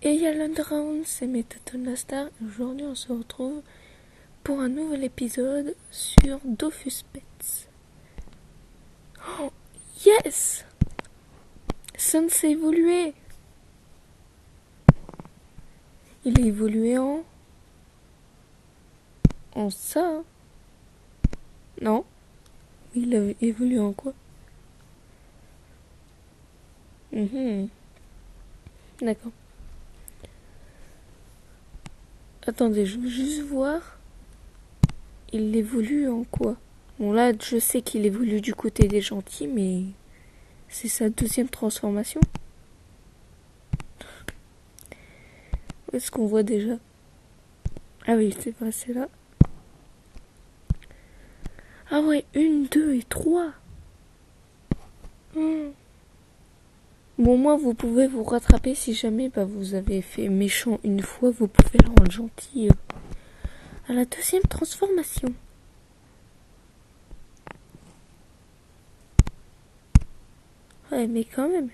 Et il y a l'Underground, c'est Métaton la Star. Aujourd'hui, on se retrouve pour un nouvel épisode sur Dofus Pets. Oh, yes! Sun s'est évolué. Il a évolué en ça. Hein. Non. Il a évolué en quoi? D'accord. Attendez, je veux juste voir. Il évolue en quoi? Bon là, je sais qu'il évolue du côté des gentils, mais c'est sa deuxième transformation. Où est-ce qu'on voit déjà? Ah oui, c'est vrai, c'est là. Ah ouais, 1, 2 et 3. Bon, moi, vous pouvez vous rattraper si jamais vous avez fait méchant une fois, vous pouvez le rendre gentil à la deuxième transformation. Ouais, mais quand même.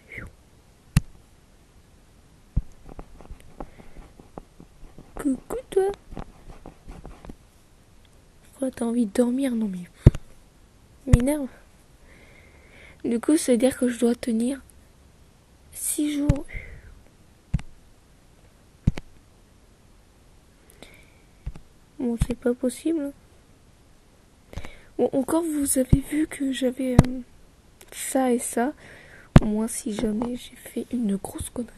Coucou, toi. Pourquoi t'as envie de dormir? Non, mais... m'énerve. Du coup, ça veut dire que je dois tenir 6 jours. Bon, c'est pas possible. Bon, encore, vous avez vu que j'avais ça et ça. Au moins, si jamais j'ai fait une grosse connerie.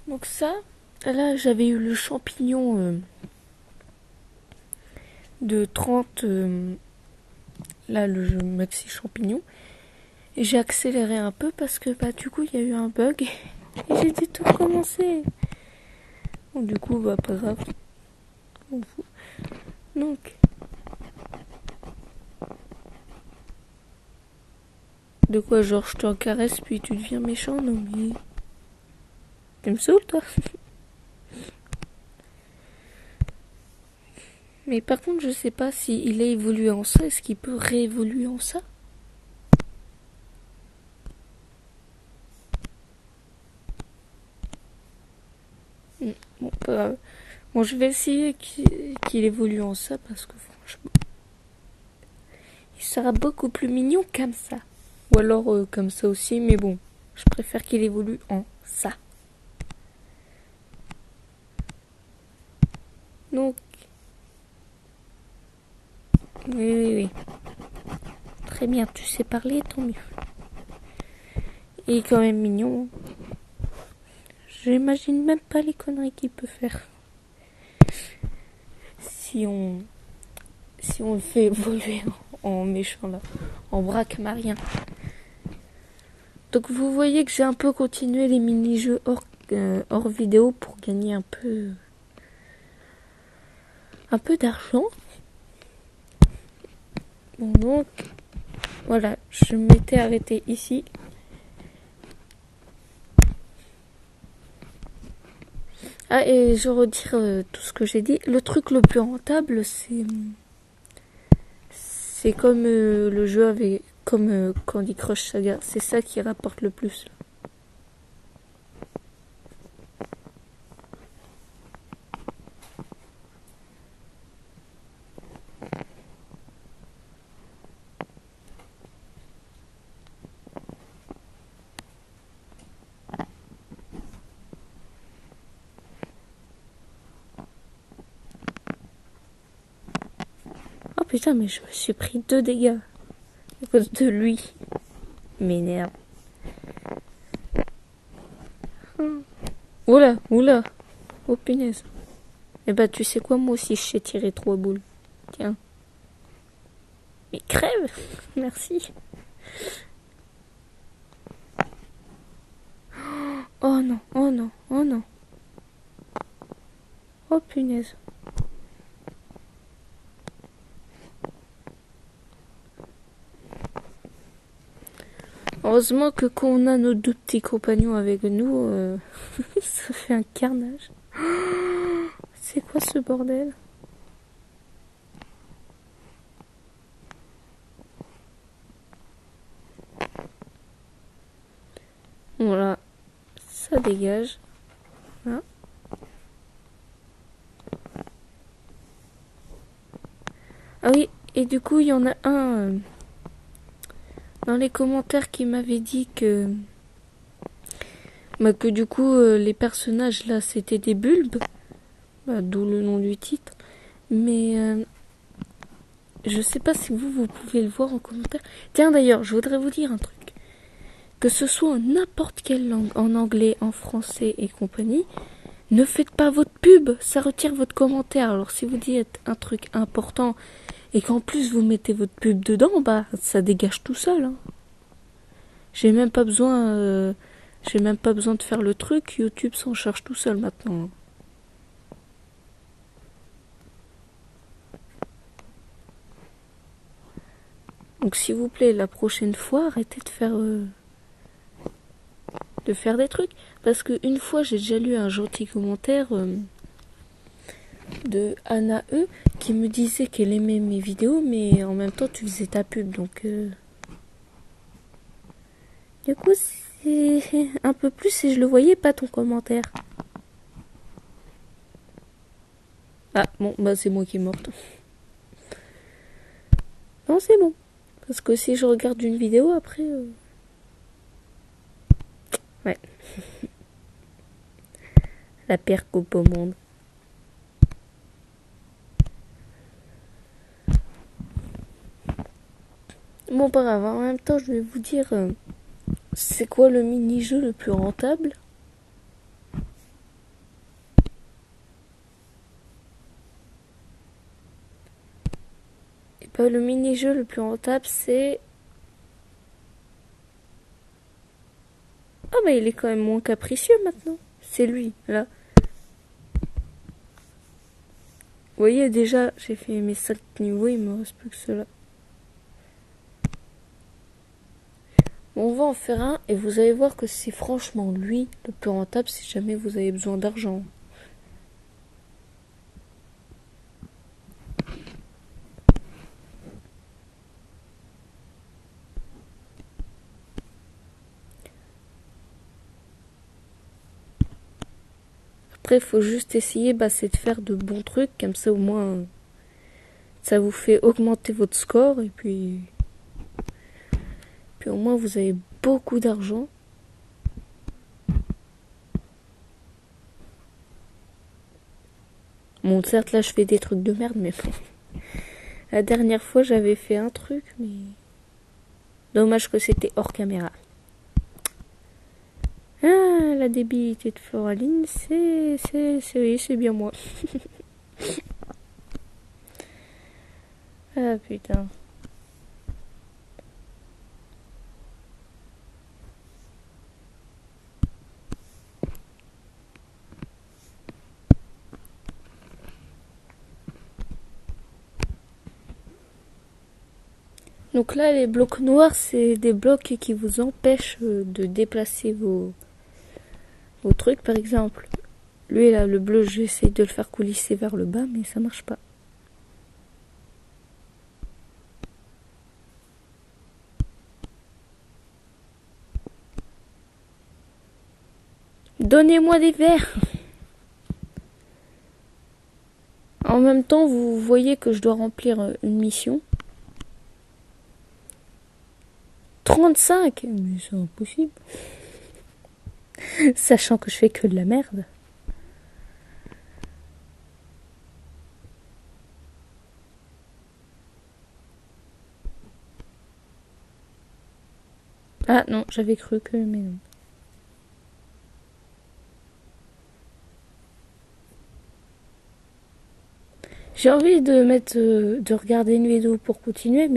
Donc ça, là, j'avais eu le champignon de 30... là, le maxi champignon. Et j'ai accéléré un peu parce que, du coup, il y a eu un bug. Et j'ai dû tout recommencer. Bon, du coup, pas grave. On fout. Donc... De quoi, genre, je te caresse puis tu deviens méchant? Non, mais... Tu me saoules, toi? Mais par contre, je sais pas s'il a évolué en ça. Est-ce qu'il peut réévoluer en ça? Bon, pas grave. Bon, je vais essayer qu'il évolue en ça parce que franchement, il sera beaucoup plus mignon comme ça. Ou alors comme ça aussi, mais bon, je préfère qu'il évolue en ça. Donc, oui. Très bien, tu sais parler, tant mieux. Il est quand même mignon. J'imagine même pas les conneries qu'il peut faire. Si on le fait évoluer en méchant là, en braque marien. Donc vous voyez que j'ai un peu continué les mini-jeux hors vidéo pour gagner un peu d'argent. Bon donc, voilà, je m'étais arrêtée ici. Ah, et je retire tout ce que j'ai dit. Le truc le plus rentable, c'est comme le jeu avec... comme Candy Crush Saga. C'est ça qui rapporte le plus. Oh putain, mais je me suis pris 2 dégâts. À cause de lui. Il m'énerve. Oula. Oh punaise. Eh tu sais quoi, moi aussi je sais tirer 3 boules. Tiens. Mais crève. Merci. Oh non. Oh punaise. Heureusement que quand on a nos 2 petits compagnons avec nous, ça fait un carnage. C'est quoi ce bordel? Voilà, ça dégage. Voilà. Ah oui, et du coup, il y en a un dans les commentaires qui m'avait dit que du coup, les personnages là, c'était des bulbes, d'où le nom du titre. Mais je sais pas si vous pouvez le voir en commentaire. Tiens, d'ailleurs, je voudrais vous dire un truc. Que ce soit en n'importe quelle langue, en anglais, en français et compagnie, ne faites pas votre pub, ça retire votre commentaire. Alors si vous dites un truc important et qu'en plus vous mettez votre pub dedans, bah ça dégage tout seul. Hein. J'ai même pas besoin de faire le truc, YouTube s'en charge tout seul maintenant. Donc s'il vous plaît, la prochaine fois, arrêtez de faire des trucs. Parce qu'une fois, j'ai déjà lu un gentil commentaire de Anna E qui me disait qu'elle aimait mes vidéos, mais en même temps, tu faisais ta pub. Donc, du coup, c'est un peu plus si je le voyais pas ton commentaire. Ah, bon, bah c'est moi qui est morte. Non, c'est bon. Parce que si je regarde une vidéo, après... Ouais. La pire coupe au monde. Bon, pas grave. En même temps, je vais vous dire... c'est quoi le mini-jeu le plus rentable ? Et bah, le mini-jeu le plus rentable, c'est... Ah bah il est quand même moins capricieux maintenant. C'est lui, là. Vous voyez, déjà, j'ai fait mes 5 niveaux, il me reste plus que cela. Bon, on va en faire un, et vous allez voir que c'est franchement lui le plus rentable si jamais vous avez besoin d'argent. Après, il faut juste essayer, c'est de faire de bons trucs, comme ça au moins, ça vous fait augmenter votre score, et puis au moins vous avez beaucoup d'argent. Bon, certes, là, je fais des trucs de merde, mais bon. La dernière fois, j'avais fait un truc, mais... Dommage que c'était hors caméra. Ah, la débilité de Floraline, c'est bien moi. Ah, putain. Donc là, les blocs noirs, c'est des blocs qui vous empêchent de déplacer vos trucs. Par exemple, lui là, le bleu, j'essaie de le faire coulisser vers le bas, mais ça marche pas. Donnez-moi des verres. En même temps, vous voyez que je dois remplir une mission. 35 ! Mais c'est impossible. Sachant que je fais que de la merde. Ah non, j'avais cru que... Mais non. J'ai envie de regarder une vidéo pour continuer,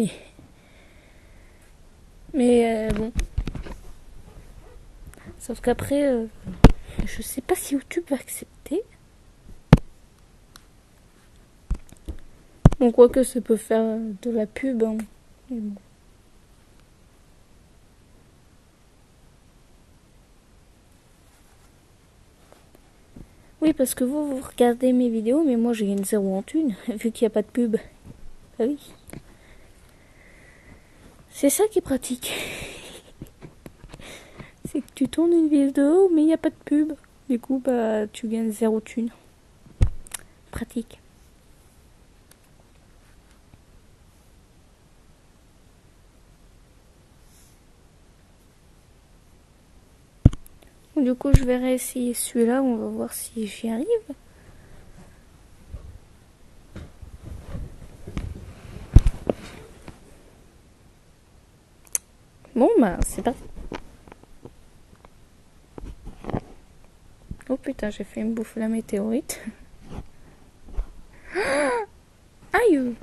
mais bon. Sauf qu'après, je sais pas si YouTube va accepter. Bon, quoique ça peut faire de la pub, hein. Mais bon. Oui, parce que vous regardez mes vidéos, mais moi je gagne 0 en thunes, vu qu'il n'y a pas de pub. Ah oui. C'est ça qui est pratique. C'est que tu tournes une vidéo, mais il n'y a pas de pub. Du coup, bah, tu gagnes 0 thune. Pratique. Du coup, je vais réessayer celui-là. On va voir si j'y arrive. Bon, bah, c'est parti. Oh putain, j'ai fait une bouffe la météorite. Aïe!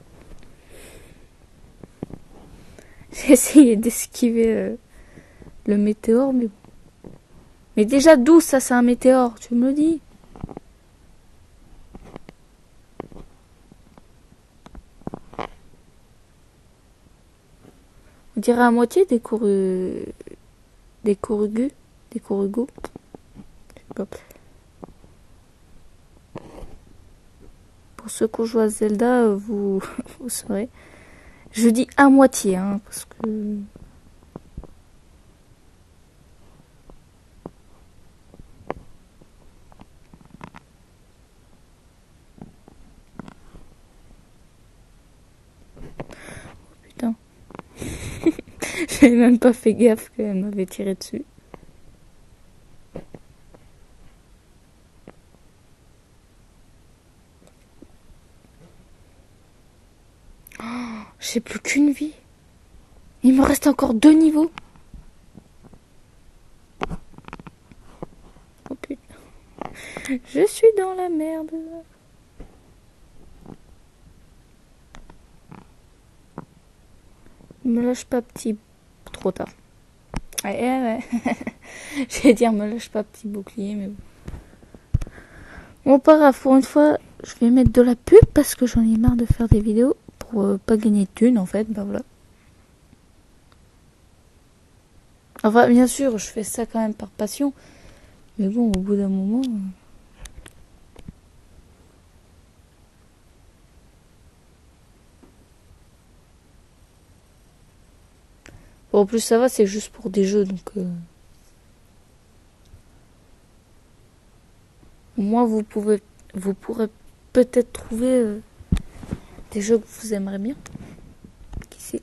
J'ai essayé d'esquiver le météore, mais... Mais déjà, d'où ça, c'est un météore? Tu me le dis? On dirait à moitié des Des corugus? Des corugos? Je sais pas. Pour ceux qui jouent à Zelda, vous saurez. Je dis à moitié, hein, parce que... Putain. J'avais même pas fait gaffe qu'elle m'avait tiré dessus. Oh, j'ai plus qu'une vie. Il me reste encore 2 niveaux. Oh putain. Je suis dans la merde. Me lâche pas, petit. Trop tard. Ouais. J'allais dire me lâche pas, petit bouclier, mais bon. Bon, paraf, pour une fois, je vais mettre de la pub parce que j'en ai marre de faire des vidéos pour pas gagner de thunes, en fait. Bah voilà. Enfin, bien sûr, je fais ça quand même par passion. Mais bon, au bout d'un moment... Bon, en plus, ça va, c'est juste pour des jeux, donc... Au moins, vous pourrez peut-être trouver des jeux que vous aimerez bien. Qui sait?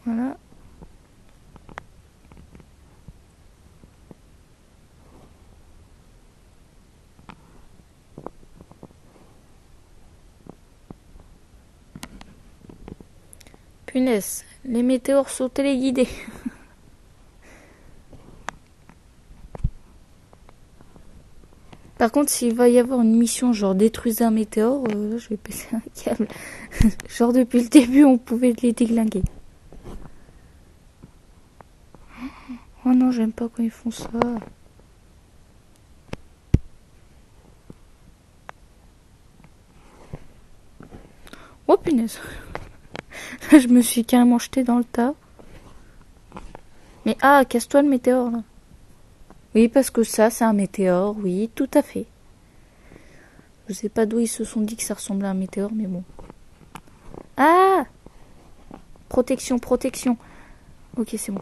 Voilà. Punaise, les météores sont téléguidés. Par contre, s'il va y avoir une mission genre détruisez un météore, là je vais péter un câble. Genre depuis le début, on pouvait les déglinguer. Oh non, j'aime pas quand ils font ça. Oh punaise. Je me suis carrément jetée dans le tas. Mais ah, casse-toi le météore là. Oui, parce que ça, c'est un météore, oui, tout à fait. Je sais pas d'où ils se sont dit que ça ressemblait à un météore, mais bon. Ah! Protection. Ok, c'est bon.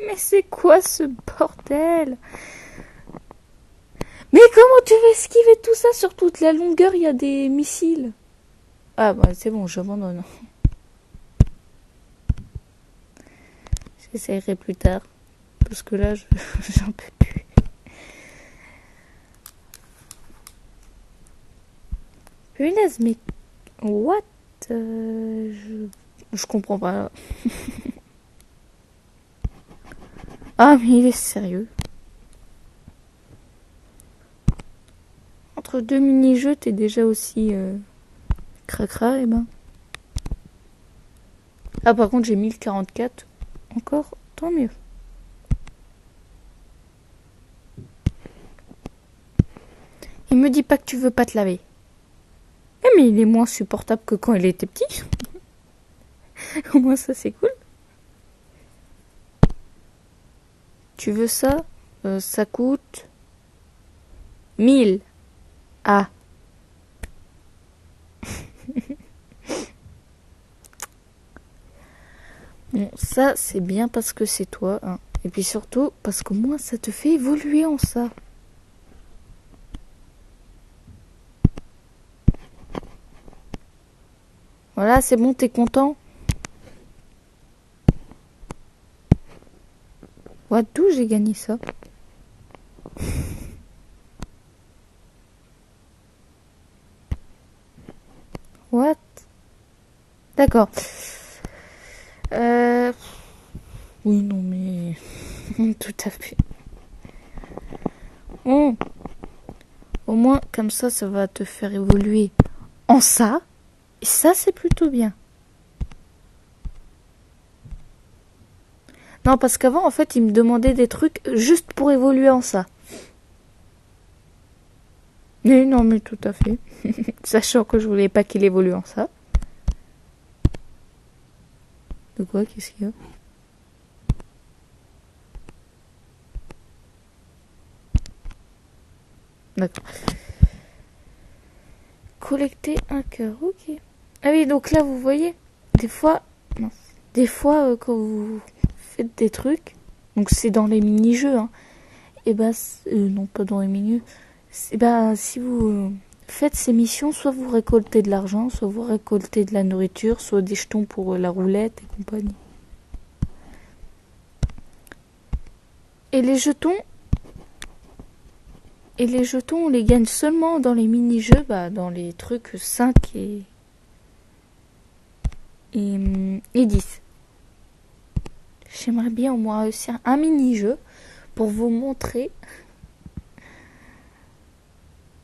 Mais c'est quoi ce bordel? Mais comment tu veux esquiver tout ça? Sur toute la longueur, il y a des missiles. Ah bah c'est bon, j'abandonne. J'essaierai plus tard. Parce que là, j'en peux plus. Punaise, mais... What? Je comprends pas. Ah, mais il est sérieux. Entre 2 mini-jeux, t'es déjà aussi... cracra, et ben... Ah, par contre, j'ai 1044. Encore, tant mieux. Il me dit pas que tu veux pas te laver. Eh, mais il est moins supportable que quand il était petit. Au moins ça c'est cool. Tu veux ça? Ça coûte 1000. Ah. Bon, ça, c'est bien parce que c'est toi, hein. Et puis surtout, parce qu'au moins, ça te fait évoluer en ça. Voilà, c'est bon, t'es content? Ouais, d'où j'ai gagné ça? What? D'accord. Oui, non, mais... Tout à fait. Bon. Au moins, comme ça va te faire évoluer en ça. Et ça, c'est plutôt bien. Non, parce qu'avant, en fait, il me demandait des trucs juste pour évoluer en ça. Mais non, mais tout à fait. Sachant que je voulais pas qu'il évolue en ça. De quoi? Qu'est-ce qu'il y a? D'accord. Collecter un cœur, ok. Ah oui, donc là, vous voyez, des fois, quand vous faites des trucs, donc c'est dans les mini-jeux, hein, et bah, non, pas dans les mini-jeux, et bah, si vous faites ces missions, soit vous récoltez de l'argent, soit vous récoltez de la nourriture, soit des jetons pour la roulette et compagnie. Et les jetons, on les gagne seulement dans les mini-jeux, bah, dans les trucs 5 et 10. J'aimerais bien au moins réussir un mini-jeu pour vous montrer.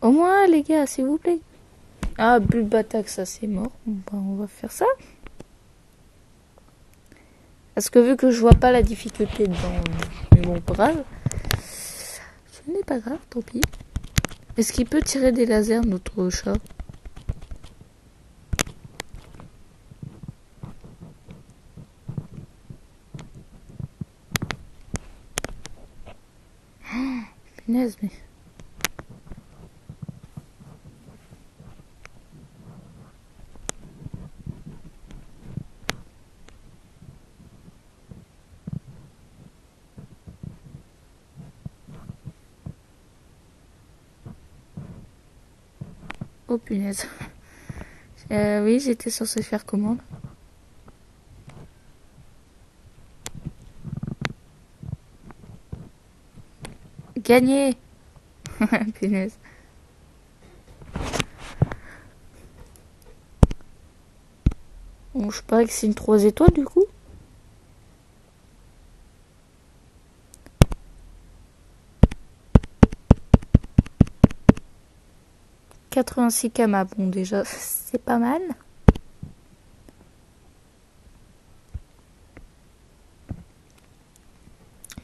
Au moins, les gars, s'il vous plaît. Ah, Bulbatak, ça c'est mort. Bah, on va faire ça. Parce que vu que je vois pas la difficulté dedans, mais bon, pas grave. Ce n'est pas grave, tant pis. Est-ce qu'il peut tirer des lasers, notre chat? Oh, punaise, mais... Oh punaise. Oui, j'étais censée faire commande. Gagné. Punaise. Bon, je parie que c'est une 3 étoiles du coup. « 86 kamas, bon déjà, c'est pas mal.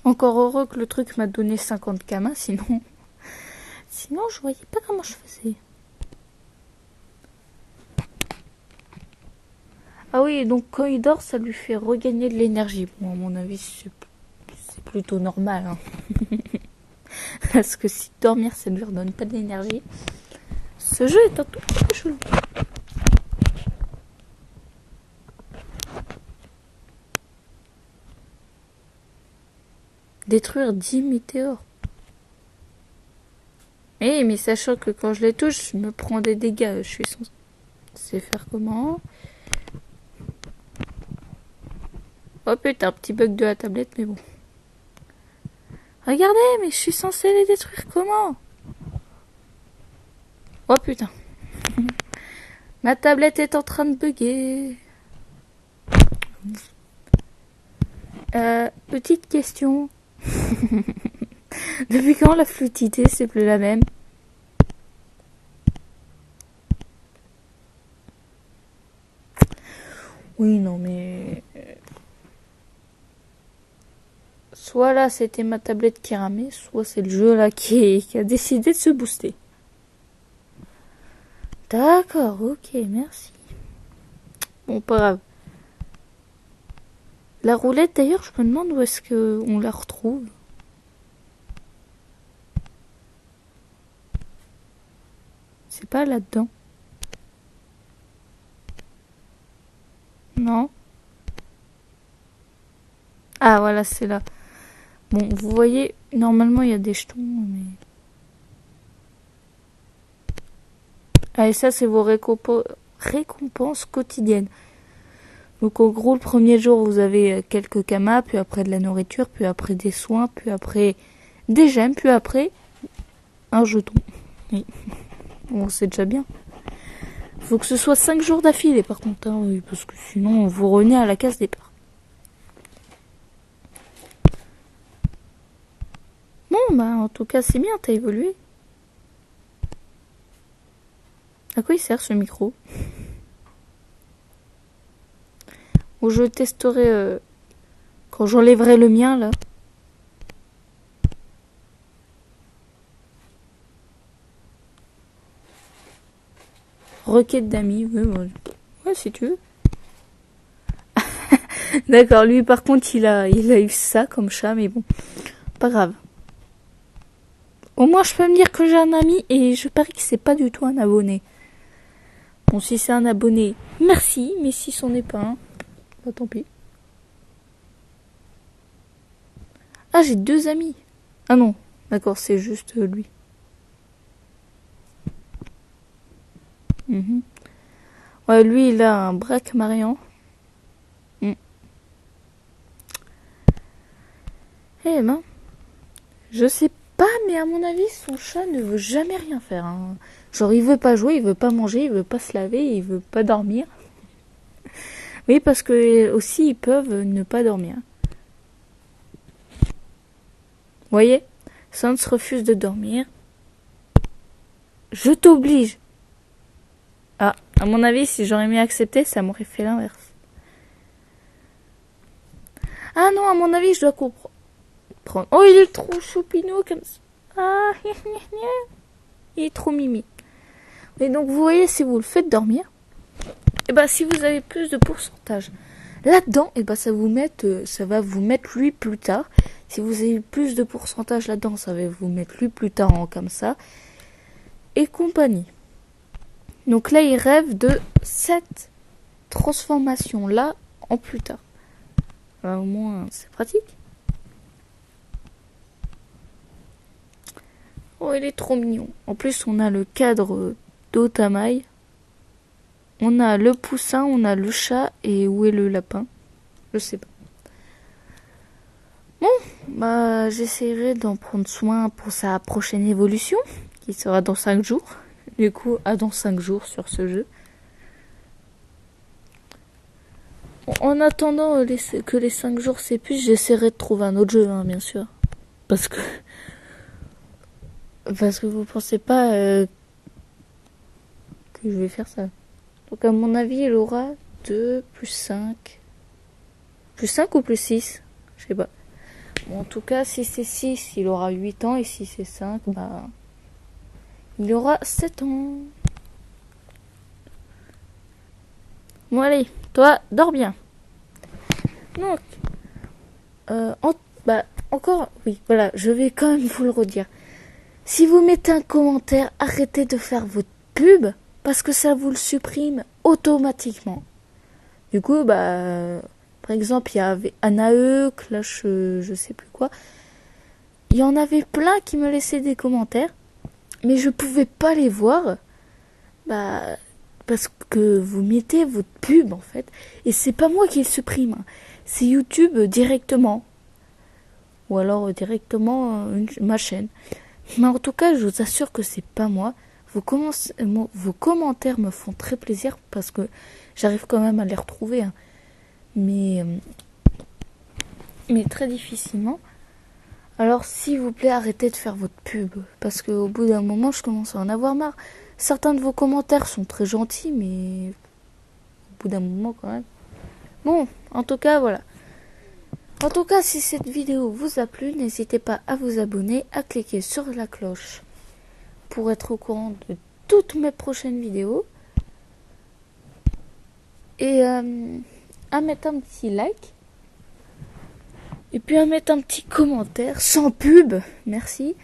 Encore heureux que le truc m'a donné 50 kamas, sinon je voyais pas comment je faisais. Ah oui, donc quand il dort, ça lui fait regagner de l'énergie. Bon, à mon avis, c'est plutôt normal. Hein. Parce que si dormir, ça ne lui redonne pas de l'énergie. Ce jeu est un tout petit peu chelou. Détruire 10 météores. Eh, mais sachant que quand je les touche, je me prends des dégâts. Je suis censé faire comment? Oh putain, petit bug de la tablette, mais bon. Regardez, mais je suis censé les détruire comment? Oh putain. Ma tablette est en train de bugger. Petite question. Depuis quand la fluidité, c'est plus la même? Oui, non, mais... Soit là, c'était ma tablette qui ramait, soit c'est le jeu là qui a décidé de se booster. D'accord, ok, merci. Bon, pas grave. La roulette, d'ailleurs, je me demande où est-ce qu'on la retrouve. C'est pas là-dedans. Non. Ah voilà, c'est là. Bon, vous voyez, normalement il y a des jetons, mais... Ah, et ça, c'est vos récompenses quotidiennes. Donc en gros, le premier jour, vous avez quelques kamas, puis après de la nourriture, puis après des soins, puis après des gemmes, puis après un jeton. Oui. Bon, c'est déjà bien. Faut que ce soit 5 jours d'affilée par contre, hein, oui, parce que sinon vous revenez à la case départ. Bon, bah en tout cas c'est bien, t'as évolué. À quoi il sert ce micro? Bon, je testerai quand j'enlèverai le mien là. Requête d'amis, oui, ouais, si tu veux. D'accord, lui par contre il a eu ça comme chat, mais bon, pas grave. Au moins je peux me dire que j'ai un ami et je parie que c'est pas du tout un abonné. Bon, si c'est un abonné, merci, mais si c'en est pas un, bah tant pis. Ah, j'ai 2 amis. Ah non, d'accord, c'est juste lui. Ouais, lui il a un braque mariant. Eh ben, je sais pas, mais à mon avis, son chat ne veut jamais rien faire. Hein. Genre, il veut pas jouer, il veut pas manger, il veut pas se laver, il veut pas dormir. Oui, parce que aussi, ils peuvent ne pas dormir. Vous voyez, Sans refuse de dormir. Je t'oblige. Ah, à mon avis, si j'aurais mis accepter, ça m'aurait fait l'inverse. Ah non, à mon avis, je dois comprendre. Oh, il est trop choupinou comme ça. Ah, il est trop mimi. Et donc, vous voyez, si vous le faites dormir, et ben, si vous avez plus de pourcentage là-dedans, et ben, ça va vous mettre lui plus tard. Si vous avez plus de pourcentage là-dedans, ça va vous mettre lui plus tard en comme ça. Et compagnie. Donc là, il rêve de cette transformation-là en plus tard. Au moins, c'est pratique. Oh, il est trop mignon. En plus, on a le cadre d'Otamaï. On a le poussin, on a le chat et où est le lapin? Je sais pas. Bon, bah j'essaierai d'en prendre soin pour sa prochaine évolution, qui sera dans 5 jours. Du coup, à dans 5 jours sur ce jeu. En attendant que les 5 jours s'épuisent, j'essaierai de trouver un autre jeu, hein, bien sûr. Parce que vous pensez pas que je vais faire ça. Donc à mon avis, il aura 2 plus 5. Plus 5 ou plus 6? Je sais pas. Bon, en tout cas, si c'est 6, il aura 8 ans. Et si c'est 5, bah... il aura 7 ans. Bon allez, toi, dors bien. Donc, encore, oui, voilà, je vais quand même vous le redire. Si vous mettez un commentaire, arrêtez de faire votre pub, parce que ça vous le supprime automatiquement. Du coup, bah, par exemple, il y avait Anae, Clash, je sais plus quoi. Il y en avait plein qui me laissaient des commentaires, mais je pouvais pas les voir, bah, parce que vous mettez votre pub, en fait, et c'est pas moi qui le supprime, hein. C'est YouTube directement. Ou alors directement ma chaîne. Mais en tout cas, je vous assure que c'est pas moi. Vos commentaires me font très plaisir parce que j'arrive quand même à les retrouver. Hein. Mais très difficilement. Alors s'il vous plaît, arrêtez de faire votre pub. Parce qu'au bout d'un moment, je commence à en avoir marre. Certains de vos commentaires sont très gentils, mais au bout d'un moment quand même. Bon, en tout cas, voilà. En tout cas, si cette vidéo vous a plu, n'hésitez pas à vous abonner, à cliquer sur la cloche pour être au courant de toutes mes prochaines vidéos. Et à mettre un petit like. Et puis à mettre un petit commentaire, sans pub, merci.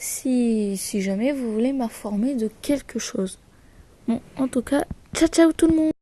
si jamais vous voulez m'informer de quelque chose. Bon, en tout cas, ciao ciao tout le monde!